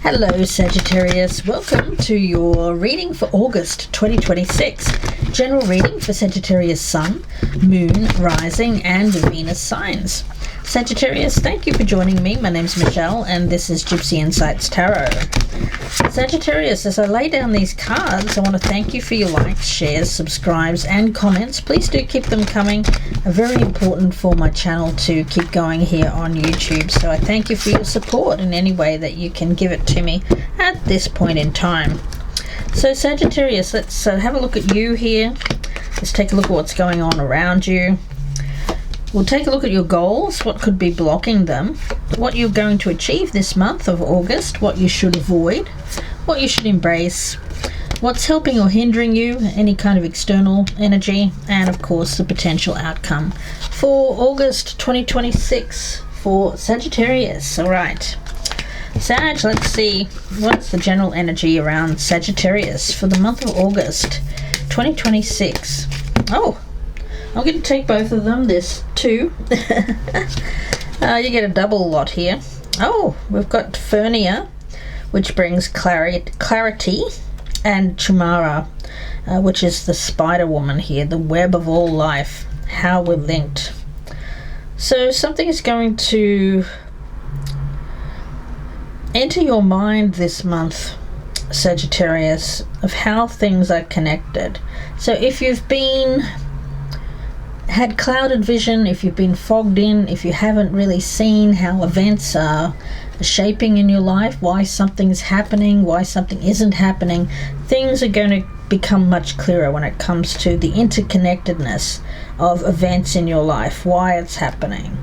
Hello Sagittarius, welcome to your reading for August 2026. General reading for Sagittarius Sun, Moon, Rising and Venus signs. Sagittarius, thank you for joining me. My name's Michelle and this is Gypsy Insights Tarot. Sagittarius, as I lay down these cards, I want to thank you for your likes, shares, subscribes and comments. Please do keep them coming. Very important for my channel to keep going here on YouTube. So I thank you for your support in any way that you can give it to me at this point in time. So Sagittarius, let's have a look at you here. Let's take a look at what's going on around you. We'll take a look at your goals, what could be blocking them, what you're going to achieve this month of August, what you should avoid, what you should embrace, what's helping or hindering you, any kind of external energy, and of course the potential outcome for August 2026 for Sagittarius. Alright, Sag, let's see, what's the general energy around Sagittarius for the month of August 2026. Oh, I'm going to take both of them. There's two. You get a double lot here. Oh, we've got Fernia, which brings clarity, and Chumara, which is the spider woman here, the web of all life, how we're linked. So something is going to enter your mind this month, Sagittarius, of how things are connected. So if you've had clouded vision, if you've been fogged in, if you haven't really seen how events are shaping in your life, why something's happening, why something isn't happening, things are going to become much clearer when it comes to the interconnectedness of events in your life, why it's happening.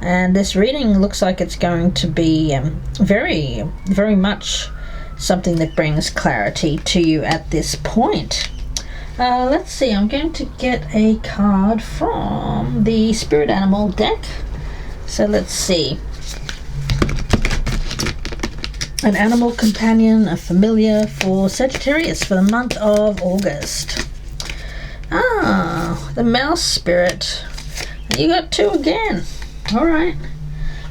And this reading looks like it's going to be very, very much something that brings clarity to you at this point. Let's see, I'm going to get a card from the Spirit Animal deck. So let's see. An animal companion, a familiar for Sagittarius for the month of August. Ah, the mouse spirit. You got two again. Alright.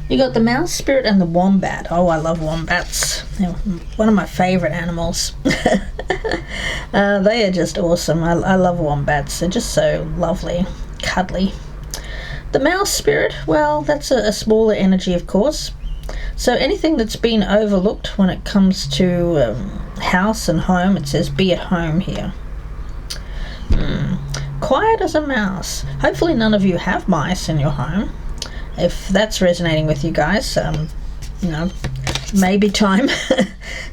You got the mouse spirit and the wombat. Oh, I love wombats. They're one of my favorite animals. They are just awesome. I love wombats. They're just so lovely, cuddly. The mouse spirit, well, that's a smaller energy, of course. So anything that's been overlooked when it comes to house and home, it says be at home here. Quiet as a mouse. Hopefully none of you have mice in your home. If that's resonating with you guys, maybe time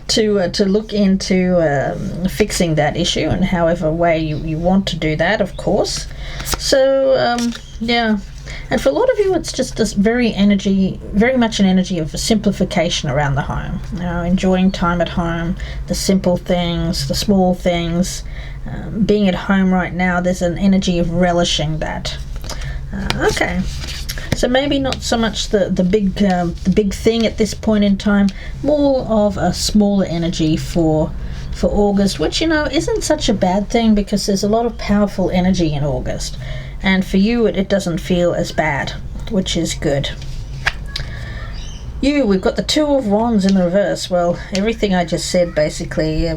to look into fixing that issue, and however way you want to do that, of course. So yeah, and for a lot of you it's just this very much an energy of simplification around the home, enjoying time at home, the simple things, the small things. Being at home right now, there's an energy of relishing that. Okay. So maybe not so much the big thing at this point in time, more of a smaller energy for August, which isn't such a bad thing because there's a lot of powerful energy in August, and for you it doesn't feel as bad, which is good. We've got the Two of Wands in the reverse. Well, everything I just said basically.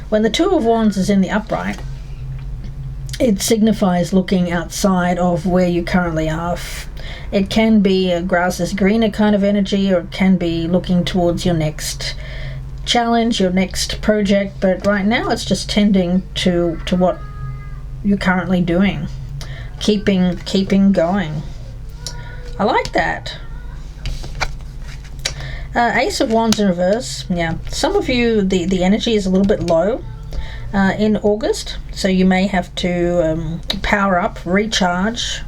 When the Two of Wands is in the upright, it signifies looking outside of where you currently are. It can be a grass is greener kind of energy, or it can be looking towards your next challenge, your next project, but right now it's just tending to what you're currently doing, keeping going. I like that. Ace of Wands in reverse. Yeah, some of you the energy is a little bit low in August, so you may have to power up, recharge.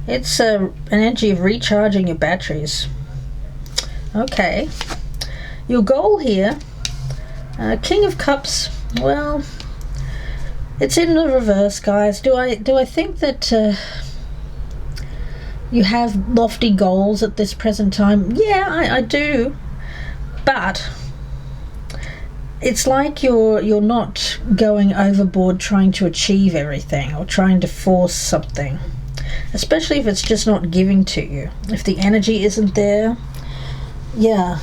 It's an energy of recharging your batteries. Okay, your goal here, King of Cups. Well, it's in the reverse, guys. Do I think that you have lofty goals at this present time? Yeah, I do, but it's like you're not going overboard trying to achieve everything or trying to force something, especially if it's just not giving to you. If the energy isn't there, yeah,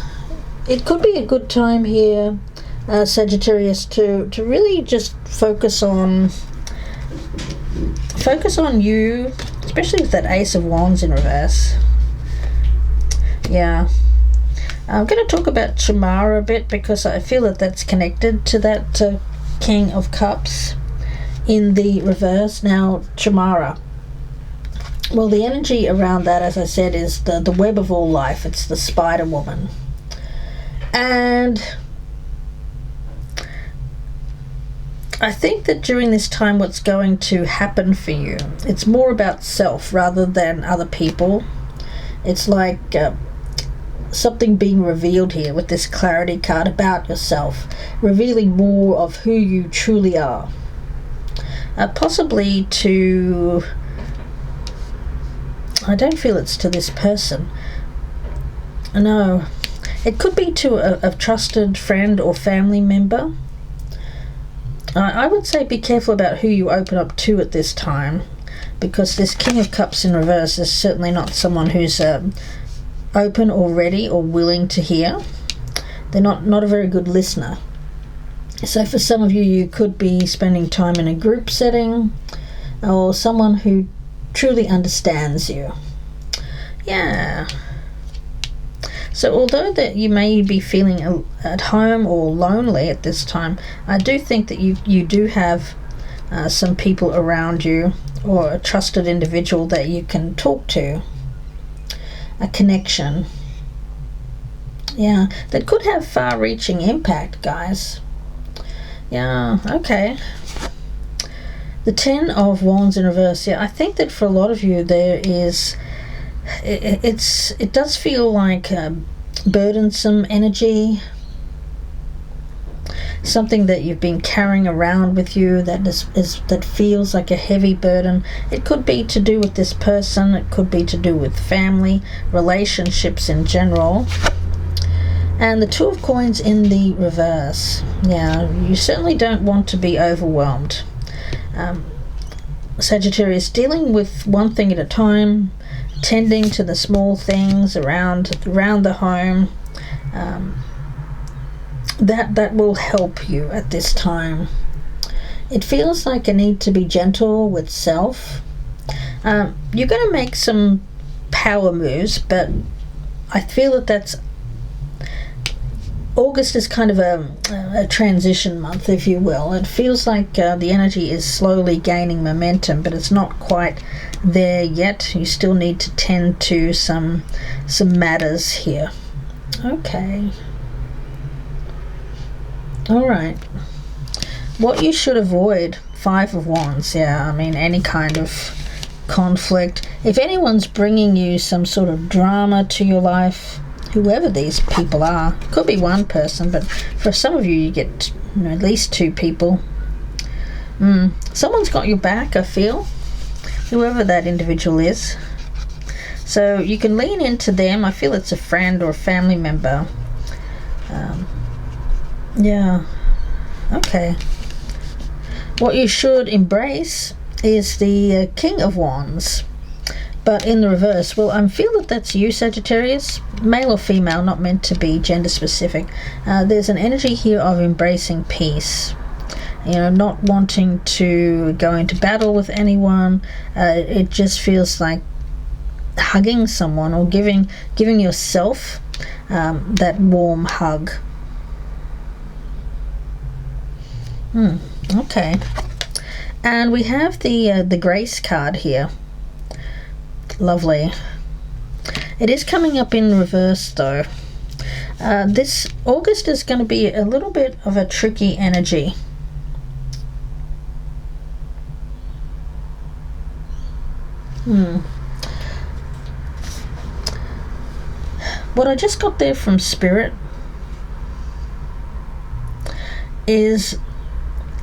it could be a good time here, Sagittarius, to really just focus on you, especially with that Ace of Wands in reverse. Yeah. I'm going to talk about Tamara a bit because I feel that that's connected to that King of Cups in the reverse. Now, Tamara. Well, the energy around that, as I said, is the web of all life. It's the Spider Woman. And I think that during this time what's going to happen for you, it's more about self rather than other people. It's like something being revealed here with this clarity card about yourself, revealing more of who you truly are. Possibly to... I don't feel it's to this person. No. It could be to a trusted friend or family member. I would say be careful about who you open up to at this time, because this King of Cups in reverse is certainly not someone who's open or ready or willing to hear. They're not a very good listener. So for some of you, you could be spending time in a group setting or someone who truly understands you. Yeah. So although that you may be feeling at home or lonely at this time, I do think that you do have some people around you or a trusted individual that you can talk to. A connection. Yeah, that could have far-reaching impact, guys. Yeah, okay. The Ten of Wands in reverse. Yeah, I think that for a lot of you there is... It does feel like burdensome energy, something that you've been carrying around with you that feels like a heavy burden. It could be to do with this person, it could be to do with family, relationships in general. And the Two of Coins in the reverse. Yeah, you certainly don't want to be overwhelmed. Sagittarius, dealing with one thing at a time, tending to the small things around the home, that will help you at this time. It feels like a need to be gentle with self. You're going to make some power moves, but I feel that that's... August is kind of a transition month, if you will. It feels like the energy is slowly gaining momentum, but it's not quite there yet. You still need to tend to some matters here. Okay. All right. What you should avoid, Five of Wands. Yeah, I mean, any kind of conflict. If anyone's bringing you some sort of drama to your life, whoever these people are, could be one person, but for some of you, you get at least two people. Someone's got your back, I feel, whoever that individual is. So you can lean into them. I feel it's a friend or a family member. Yeah. Okay. What you should embrace is the King of Wands, but in the reverse. Well, I feel that that's you, Sagittarius, male or female, not meant to be gender specific. There's an energy here of embracing peace, not wanting to go into battle with anyone. It just feels like hugging someone or giving yourself that warm hug. Okay. And we have the Grace card here. Lovely. It is coming up in reverse though. This August is going to be a little bit of a tricky energy. What I just got there from Spirit is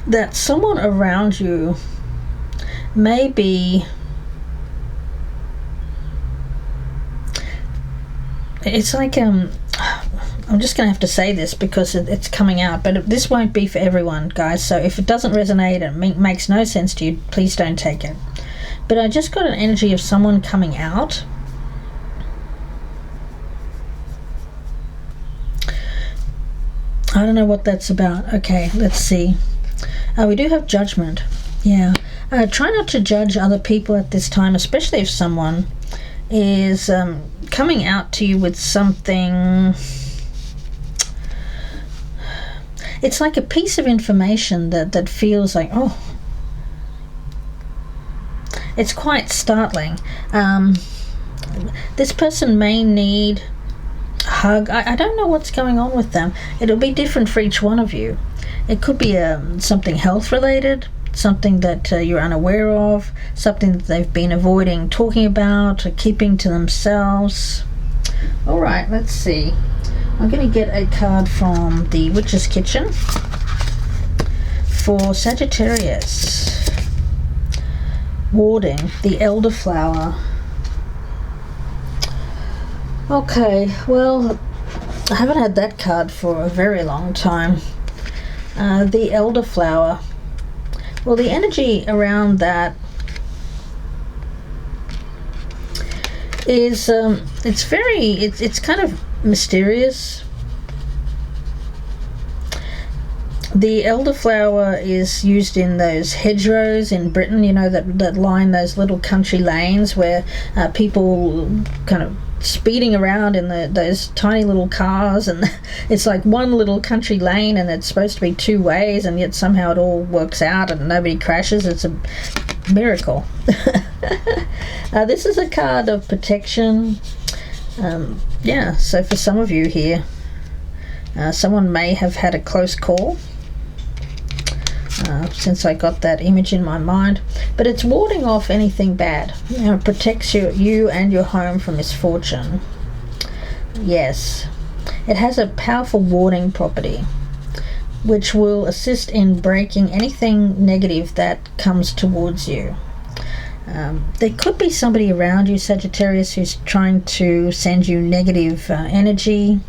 that someone around you may be... It's like, I'm just going to have to say this because it's coming out, but this won't be for everyone, guys. So if it doesn't resonate and makes no sense to you, please don't take it. But I just got an energy of someone coming out I don't know what that's about. Okay, let's see. We do have judgment. Yeah. Try not to judge other people at this time, especially if someone is coming out to you with something. It's like a piece of information that feels like, oh, it's quite startling. This person may need a hug. I don't know what's going on with them. It'll be different for each one of you. It could be something health related, something that you're unaware of, something that they've been avoiding talking about or keeping to themselves. All right, let's see. I'm going to get a card from the Witch's Kitchen for Sagittarius. Warding, the elderflower. Okay, well, I haven't had that card for a very long time. The elderflower. Well, the energy around that is it's kind of mysterious. The elderflower is used in those hedgerows in Britain, you know, that line those little country lanes where people kind of speeding around in those tiny little cars, and it's like one little country lane and it's supposed to be two ways, and yet somehow it all works out and nobody crashes. It's a miracle. This is a card of protection. Yeah, so for some of you here, someone may have had a close call, since I got that image in my mind, but it's warding off anything bad. It protects you and your home from misfortune. Yes, it has a powerful warding property which will assist in breaking anything negative that comes towards you. There could be somebody around you, Sagittarius, who's trying to send you negative energy,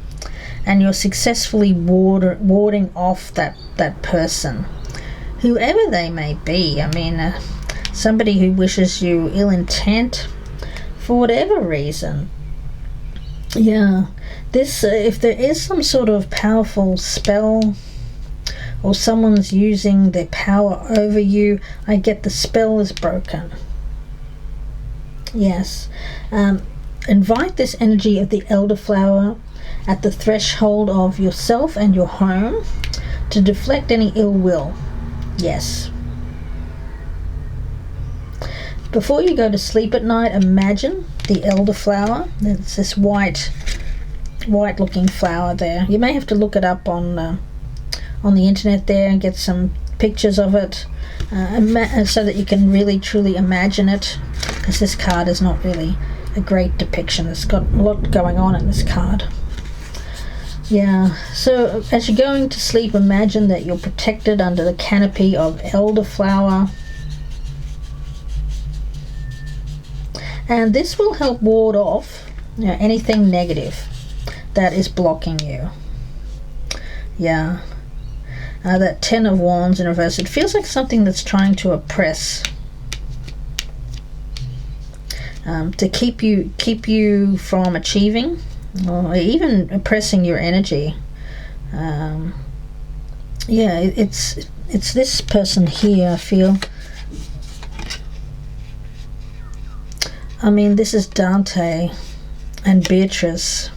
and you're successfully warding off that person, whoever they may be. I mean, somebody who wishes you ill intent for whatever reason. Yeah, this if there is some sort of powerful spell, or someone's using their power over you, I get the spell is broken. Yes. Invite this energy of the elderflower at the threshold of yourself and your home to deflect any ill will. Yes. Before you go to sleep at night, imagine the elderflower. It's this white looking flower there. You may have to look it up on the internet there and get some pictures of it, so that you can really truly imagine it, because this card is not really a great depiction. It's got a lot going on in this card. Yeah, so as you're going to sleep, imagine that you're protected under the canopy of elderflower, and this will help ward off, you know, anything negative that is blocking you. Yeah. That Ten of Wands in reverse, it feels like something that's trying to oppress, to keep you from achieving, or even oppressing your energy. Yeah, it's this person here, I feel. I mean, this is Dante and Beatrice.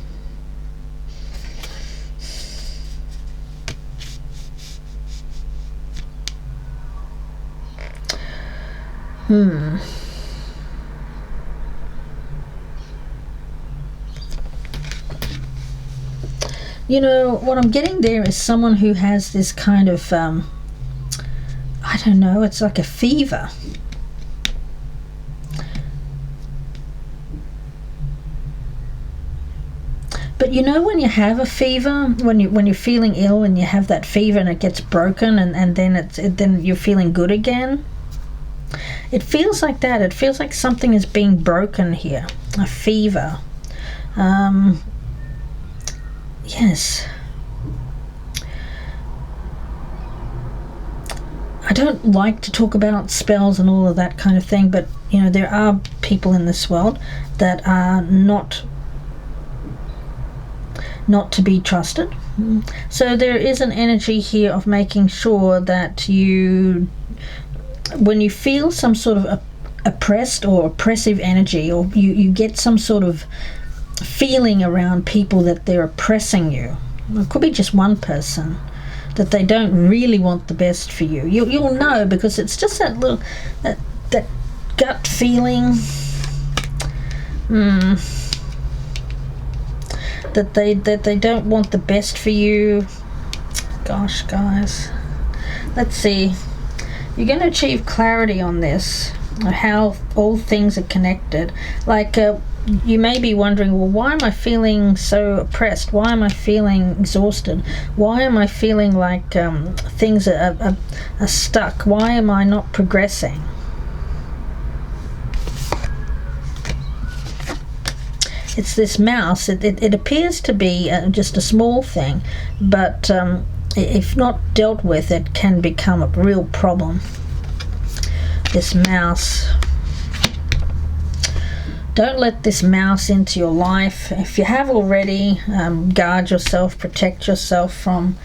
You know, what I'm getting there is someone who has this kind of, I don't know, it's like a fever. But you know, when you have a fever, when you're feeling ill and you have that fever and it gets broken, and then then you're feeling good again. It feels like that. It feels like something is being broken here. A fever. Yes. I don't like to talk about spells and all of that kind of thing, but you know, there are people in this world that are not to be trusted. So there is an energy here of making sure that you, when you feel some sort of oppressed or oppressive energy, or you get some sort of feeling around people that they're oppressing you, it could be just one person, that they don't really want the best for you. You'll know, because it's just that little that gut feeling that they don't want the best for you. Gosh, guys, let's see. You're going to achieve clarity on this, how all things are connected. Like you may be wondering, well, why am I feeling so oppressed? Why am I feeling exhausted? Why am I feeling like things are stuck? Why am I not progressing? It's this mouse. It appears to be just a small thing, but if not dealt with, it can become a real problem. This mouse. Don't let this mouse into your life. If you have already, guard yourself, protect yourself from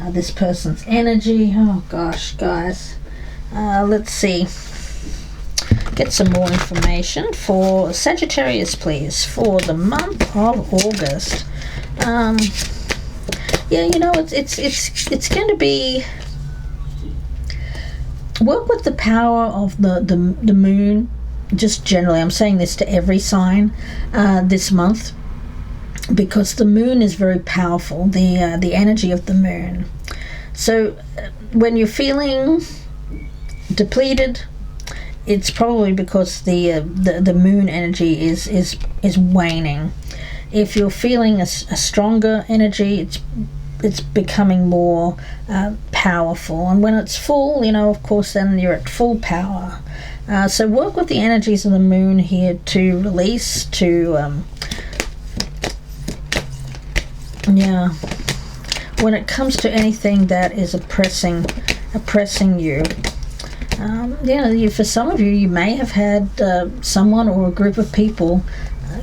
this person's energy. Oh gosh, guys. Let's see. Get some more information for Sagittarius, please, for the month of August. Yeah, you know, it's going to be, work with the power of the moon. Just generally, I'm saying this to every sign this month, because the moon is very powerful, the energy of the moon. So when you're feeling depleted, it's probably because the moon energy is waning. If you're feeling a stronger energy, it's becoming more powerful. And when it's full, you know, of course, then you're at full power. So work with the energies of the moon here to release, to when it comes to anything that is oppressing you. For some of you, you may have had someone or a group of people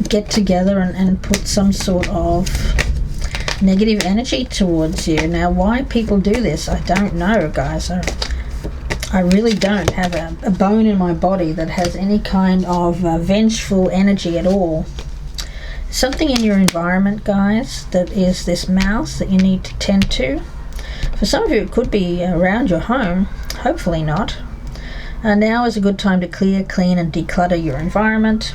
get together and put some sort of negative energy towards you. Now, why people do this, I don't know, guys. I really don't have a bone in my body that has any kind of vengeful energy at all. Something in your environment, guys, that is this mouse that you need to tend to. For some of you, it could be around your home. Hopefully not. Now is a good time to clear, clean, and declutter your environment.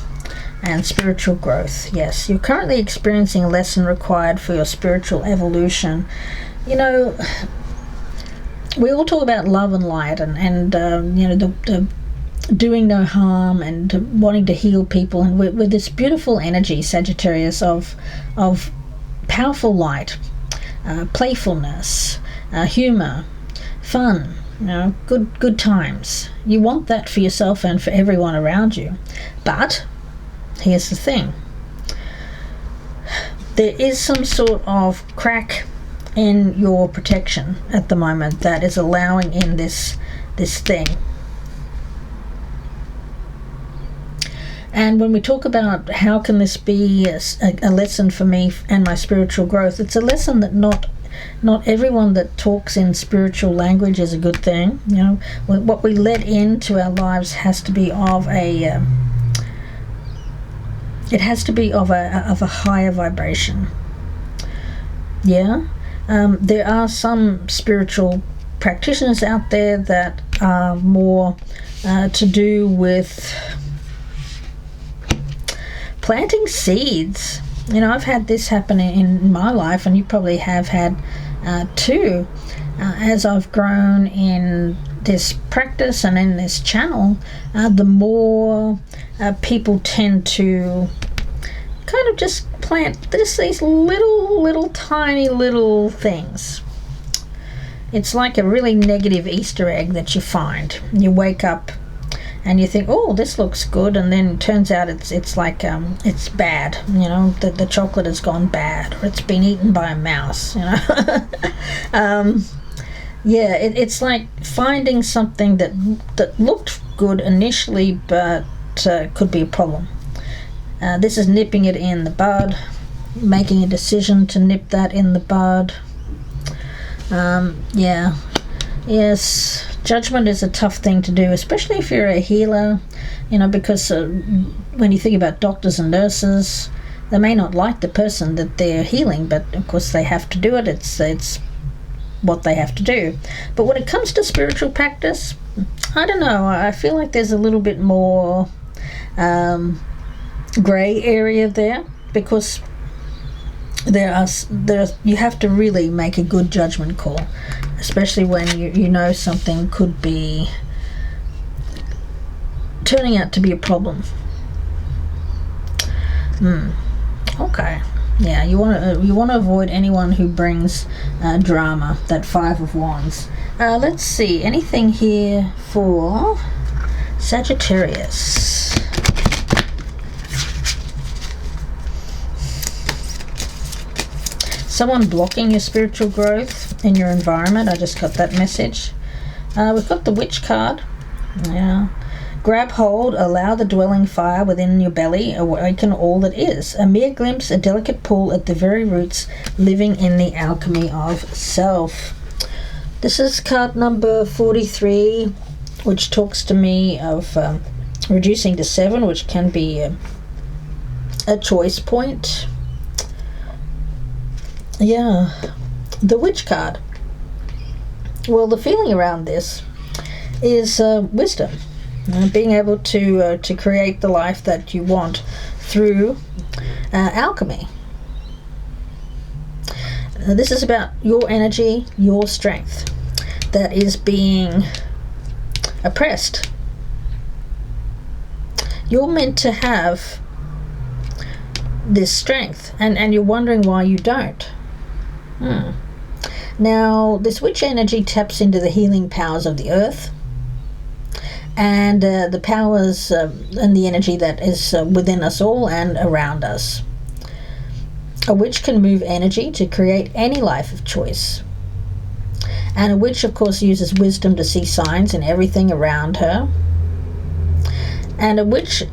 And spiritual growth. Yes, you're currently experiencing a lesson required for your spiritual evolution. You know, we all talk about love and light, and the doing no harm and wanting to heal people, and with this beautiful energy, Sagittarius, of powerful light, playfulness, humor, fun, you know, good times. You want that for yourself and for everyone around you. But here's the thing. There is some sort of crack in your protection at the moment that is allowing in this thing. And when we talk about how can this be a lesson for me and my spiritual growth, it's a lesson that not everyone that talks in spiritual language is a good thing. You know, what we let into our lives has to be of a it has to be of a higher vibration. Yeah, there are some spiritual practitioners out there that are more to do with planting seeds. You know, I've had this happen in my life, and you probably have had too. As I've grown in this practice and in this channel, the more people tend to kind of just plant these little tiny little things. It's like a really negative Easter egg that you find. You wake up and you think, oh, this looks good, and then it turns out it's like it's bad. You know, the chocolate has gone bad, or it's been eaten by a mouse. You know. It's like finding something that looked good initially, but could be a problem. This is nipping it in the bud, making a decision to nip that in the bud. Yeah. Yes, judgment is a tough thing to do, especially if you're a healer, because when you think about doctors and nurses, they may not like the person that they're healing, but of course they have to do it. It's what they have to do. But when it comes to spiritual practice, I don't know. I feel like there's a little bit more grey area there, because you have to really make a good judgment call, especially when you know something could be turning out to be a problem. Okay. Yeah, you want to avoid anyone who brings drama. That Five of Wands. Let's see, anything here for Sagittarius? Someone blocking your spiritual growth in your environment. I just got that message. We've got the Witch card. Yeah. Grab hold, allow the dwelling fire within your belly, awaken all that is. A mere glimpse, a delicate pull at the very roots, living in the alchemy of self. This is card number 43, which talks to me of reducing to 7, which can be a choice point. Yeah, the Witch card. Well, the feeling around this is wisdom. Being able to create the life that you want through alchemy. This is about your energy, your strength that is being oppressed. You're meant to have this strength, and you're wondering why you don't. Now, this witch energy taps into the healing powers of the earth, and the powers and the energy that is within us all and around us. A witch can move energy to create any life of choice. And a witch, of course, uses wisdom to see signs in everything around her. And a witch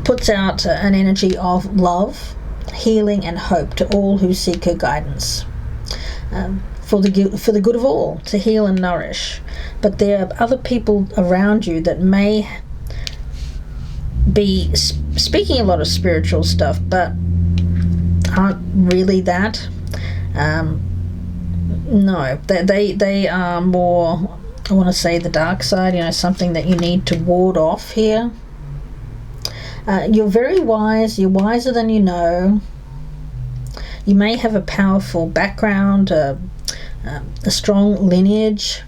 puts out an energy of love, healing, and hope to all who seek her guidance. For the good of all, to heal and nourish. But there are other people around you that may be speaking a lot of spiritual stuff, but aren't really that. No, they are more, I want to say, the dark side, something that you need to ward off here. You're very wise. You're wiser than you know. You may have a powerful background, a strong lineage.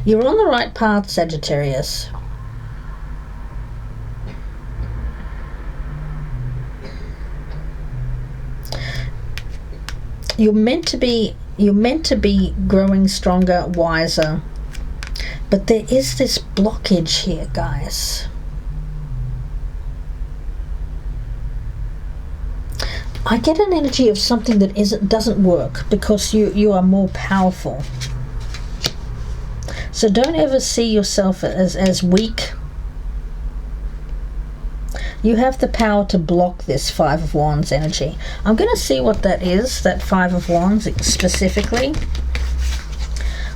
You're on the right path, Sagittarius. You're meant to be growing stronger, wiser. But there is this blockage here, guys. I get an energy of something that doesn't work because you are more powerful. So don't ever see yourself as weak. You have the power to block this Five of Wands energy. I'm going to see what that is, that Five of Wands specifically.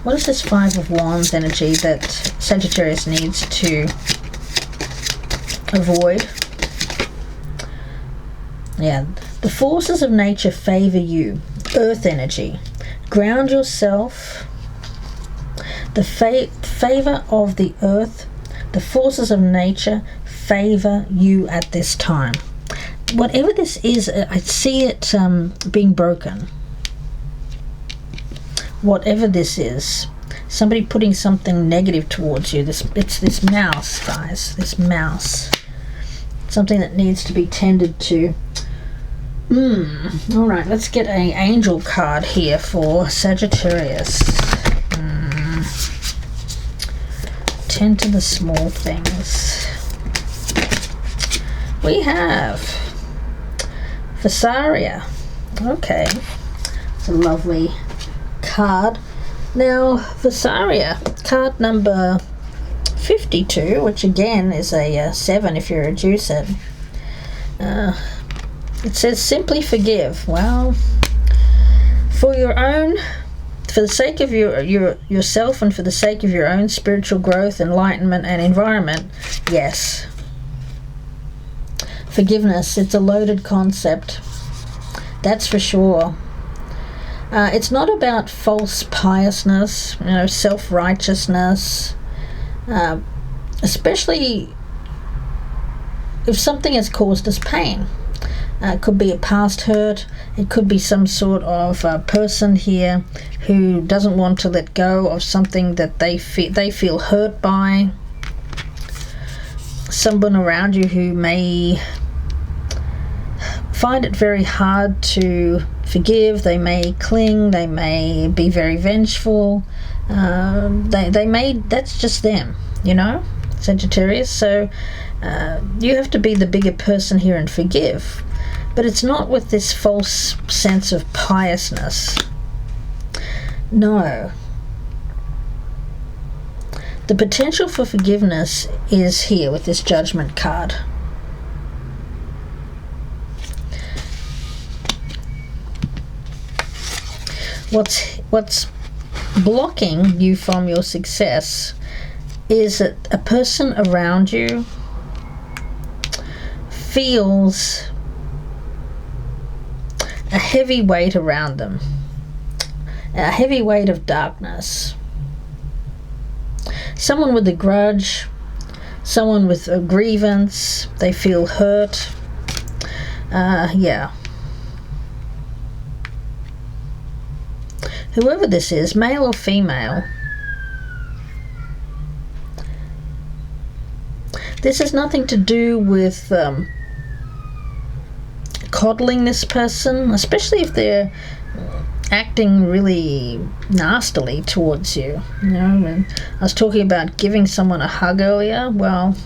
What is this Five of Wands energy that Sagittarius needs to avoid? Yeah, the forces of nature favor you. Earth energy. Ground yourself. The favor of the earth, the forces of nature favor you at this time. Whatever this is, I see it being broken. Whatever this is, somebody putting something negative towards you. It's this mouse, guys. This mouse. Something that needs to be tended to. All right, let's get an angel card here for Sagittarius. Tend to the small things. We have Visaria. Okay, it's a lovely card. Now, Visaria, card number 52, which again is a 7 if you're a juicer. It says simply forgive. Well, for the sake of yourself and for the sake of your own spiritual growth, enlightenment, and environment, yes. Forgiveness, it's a loaded concept. That's for sure. It's not about false piousness, self-righteousness, especially if something has caused us pain. It could be a past hurt. It could be some sort of person here who doesn't want to let go of something that they feel hurt by. Someone around you who may find it very hard to forgive. They may cling. They may be very vengeful. That's just them, Sagittarius. So you have to be the bigger person here and forgive. But it's not with this false sense of piousness. No. The potential for forgiveness is here with this Judgment card. What's blocking you from your success is that a person around you feels a heavy weight around them, a heavy weight of darkness. Someone with a grudge, someone with a grievance, they feel hurt. Whoever this is, male or female, this has nothing to do with coddling this person, especially if they're acting really nastily towards you. When I was talking about giving someone a hug earlier, well,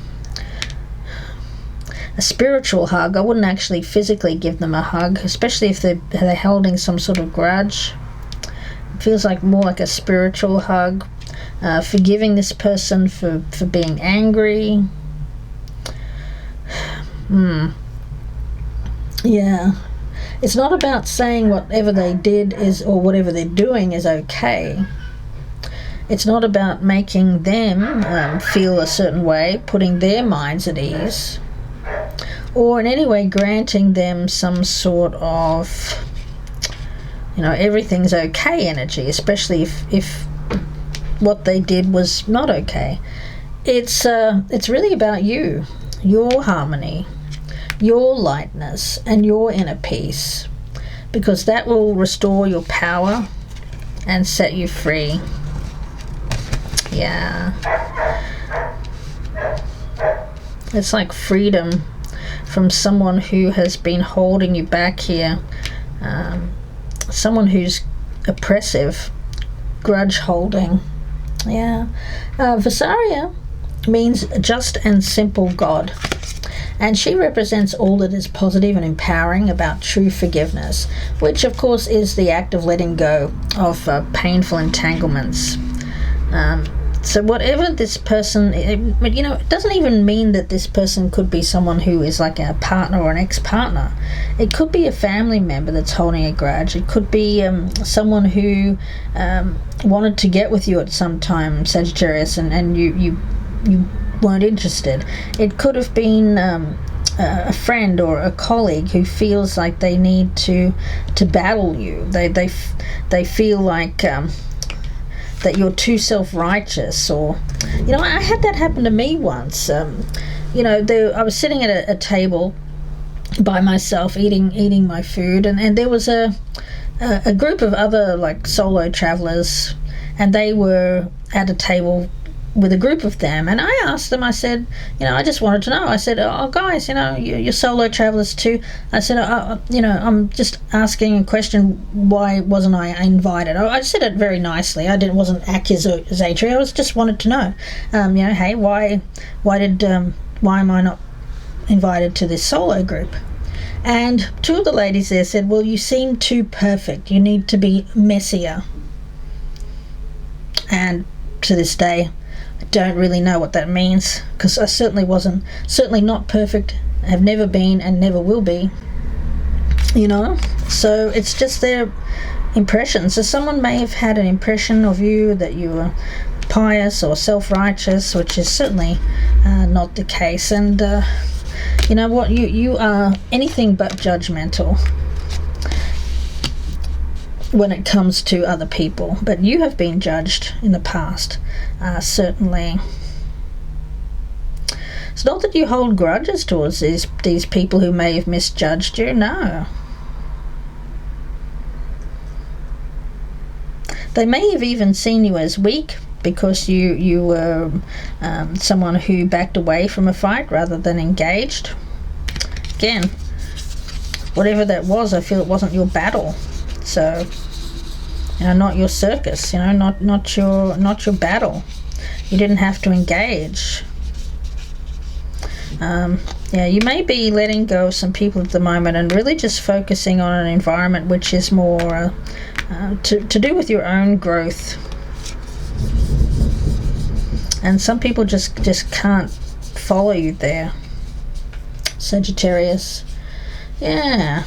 a spiritual hug, I wouldn't actually physically give them a hug, especially if they're holding some sort of grudge. It feels like more like a spiritual hug. Forgiving this person for being angry. Yeah. It's not about saying whatever they did is, or whatever they're doing is okay. It's not about making them feel a certain way, putting their minds at ease, or in any way granting them some sort of, everything's okay energy, especially if what they did was not okay. It's really about you, your harmony, your lightness, and your inner peace, because that will restore your power and set you free. Yeah. It's like freedom from someone who has been holding you back here, someone who's oppressive, grudge holding. Yeah. Visaria means just and simple God. And she represents all that is positive and empowering about true forgiveness, which of course is the act of letting go of painful entanglements. So whatever this person, it doesn't even mean that this person could be someone who is like a partner or an ex-partner. It could be a family member that's holding a grudge. It could be someone who wanted to get with you at some time, Sagittarius, and you weren't interested. It could have been a friend or a colleague who feels like they need to battle you. They feel like that you're too self-righteous, or I had that happen to me once. I was sitting at a table by myself eating my food, and there was a group of other like solo travelers, and they were at a table with a group of them, and I asked them, I said, I just wanted to know. I said, oh guys, you're solo travelers too. I said, I'm just asking a question, why wasn't I invited? I said it very nicely. Wasn't accusatory. I just wanted to know, hey, why am I not invited to this solo group? And two of the ladies there said, well, you seem too perfect. You need to be messier. And to this day, I don't really know what that means, because I certainly not perfect have never been and never will be, you know. So it's just their impressions. So someone may have had an impression of you that you were pious or self-righteous, which is certainly not the case. And you know what, you are anything but judgmental when it comes to other people, but you have been judged in the past, certainly. It's not that you hold grudges towards these people who may have misjudged you, no. They may have even seen you as weak because you were someone who backed away from a fight rather than engaged. Again, whatever that was, I feel it wasn't your battle. So, you know, not your circus, you know, not your battle. You didn't have to engage. Yeah, you may be letting go of some people at the moment and really just focusing on an environment which is more to do with your own growth. And some people just can't follow you there, Sagittarius. Yeah.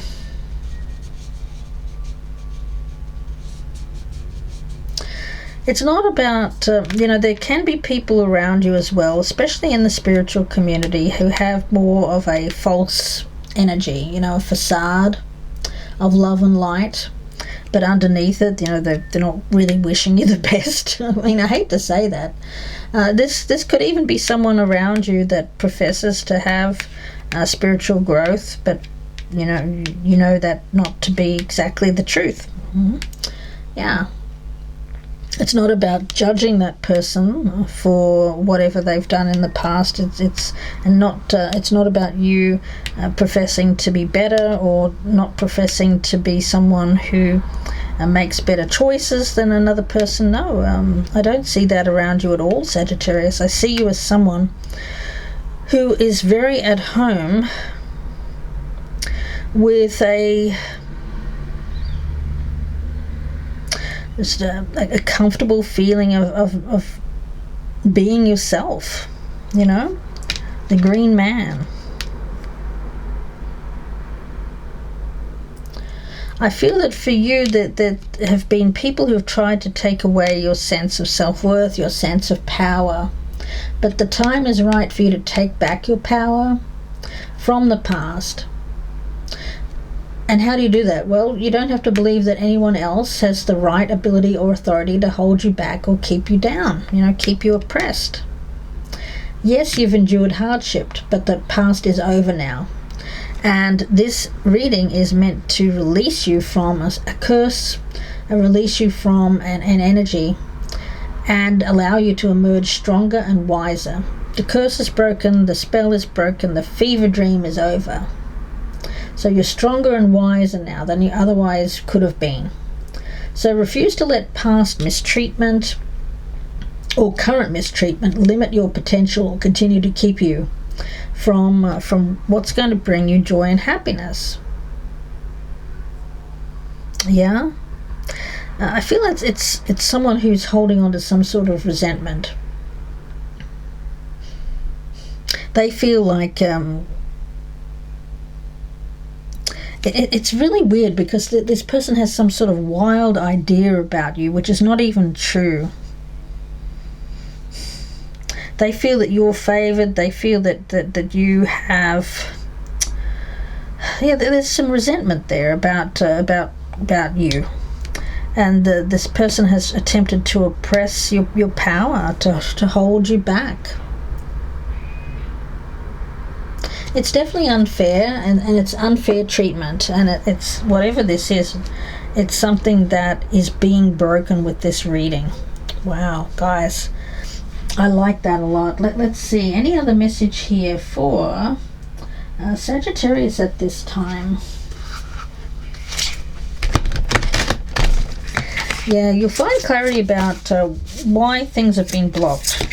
It's not about, you know, there can be people around you as well, especially in the spiritual community, who have more of a false energy, you know, a facade of love and light. But underneath it, you know, they're not really wishing you the best. I mean, I hate to say that. This could even be someone around you that professes to have spiritual growth, but, you know that not to be exactly the truth. Mm-hmm. Yeah. It's not about judging that person for whatever they've done in the past. It's not about you professing to be better or not professing to be someone who makes better choices than another person. No, I don't see that around you at all, Sagittarius. I see you as someone who is very at home with just a comfortable feeling of being yourself, you know, the green man. I feel that for you that there have been people who have tried to take away your sense of self-worth, your sense of power, but the time is right for you to take back your power from the past. And how do you do that? Well, you don't have to believe that anyone else has the right ability or authority to hold you back or keep you down, you know, keep you oppressed. Yes, you've endured hardship, but the past is over now. And this reading is meant to release you from a curse, release you from an energy, and allow you to emerge stronger and wiser. The curse is broken, the spell is broken, the fever dream is over. So you're stronger and wiser now than you otherwise could have been. So refuse to let past mistreatment or current mistreatment limit your potential or continue to keep you from what's going to bring you joy and happiness. Yeah? I feel it's someone who's holding on to some sort of resentment. They feel like it's really weird because this person has some sort of wild idea about you, which is not even true. They feel that you're favored. They feel that you have, yeah, there's some resentment there about you, and this person has attempted to oppress your power, to hold you back. It's definitely unfair, and it's unfair treatment, and it's whatever this is, it's something that is being broken with this reading. Wow, guys, I like that a lot. Let's see, any other message here for Sagittarius at this time? Yeah, you'll find clarity about why things have been blocked.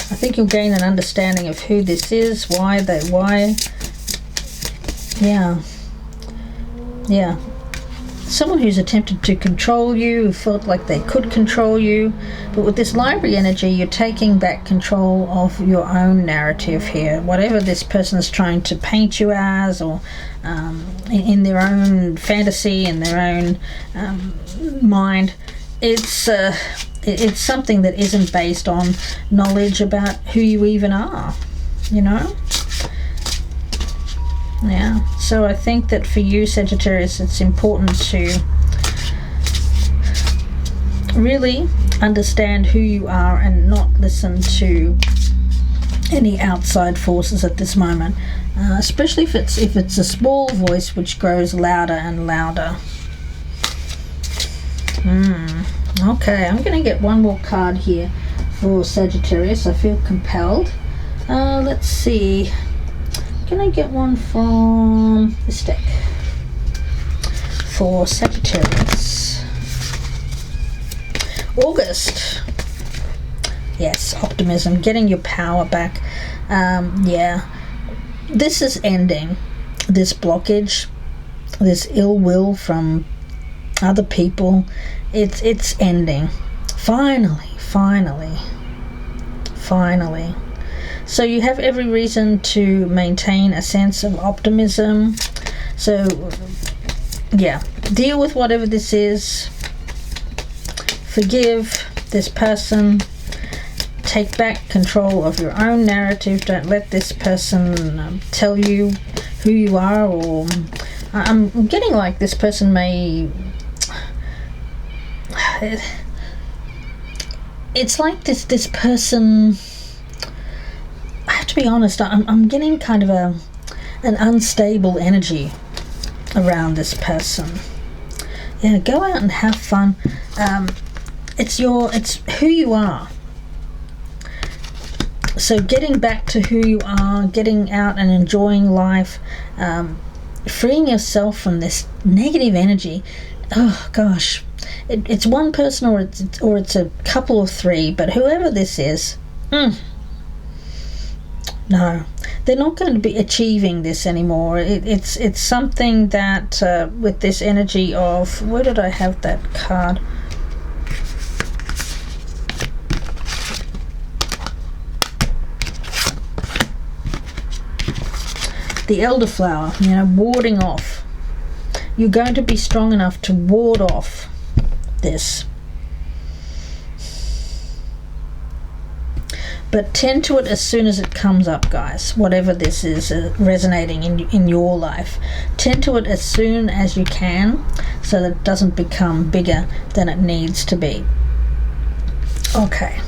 I think you'll gain an understanding of who this is, why. Yeah. someone who's attempted to control you, who felt like they could control you. But with this library energy, you're taking back control of your own narrative here. Whatever this person is trying to paint you as, or in their own fantasy, in their own mind, it's something that isn't based on knowledge about who you even are, you know? Yeah, so I think that for you, Sagittarius, it's important to really understand who you are and not listen to any outside forces at this moment, especially if it's a small voice which grows louder and louder. Okay, I'm going to get one more card here for Sagittarius. I feel compelled. Let's see. Can I get one from this deck for Sagittarius? August. Yes, optimism, getting your power back. Yeah, this is ending. This blockage, this ill will from other people, it's ending. Finally. So you have every reason to maintain a sense of optimism. So yeah, deal with whatever this is. Forgive this person. Take back control of your own narrative. Don't let this person tell you who you are. Or I'm getting like this person may... It's like this person... I have to be honest, I'm getting kind of an unstable energy around this person. Yeah, go out and have fun. It's who you are. So getting back to who you are, getting out and enjoying life, freeing yourself from this negative energy. Oh gosh, it's one person or it's a couple of three, but whoever this is, no, they're not going to be achieving this anymore. It's something that with this energy of, where did I have that card? The elderflower, you know, warding off. You're going to be strong enough to ward off this. But tend to it as soon as it comes up, guys. Whatever this is resonating in your life. Tend to it as soon as you can so that it doesn't become bigger than it needs to be. Okay.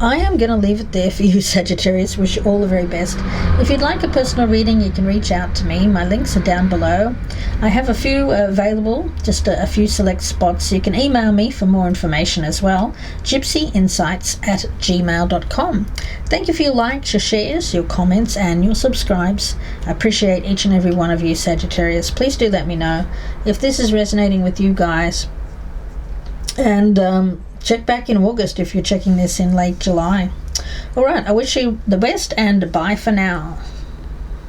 I am going to leave it there for you, Sagittarius. Wish you all the very best. If you'd like a personal reading, you can reach out to me. My links are down below. I have a few available, just a few select spots. You can email me for more information as well. gypsyinsights@gmail.com. Thank you for your likes, your shares, your comments, and your subscribes. I appreciate each and every one of you, Sagittarius. Please do let me know if this is resonating with you guys. And check back in August if you're checking this in late July. All right, I wish you the best, and bye for now.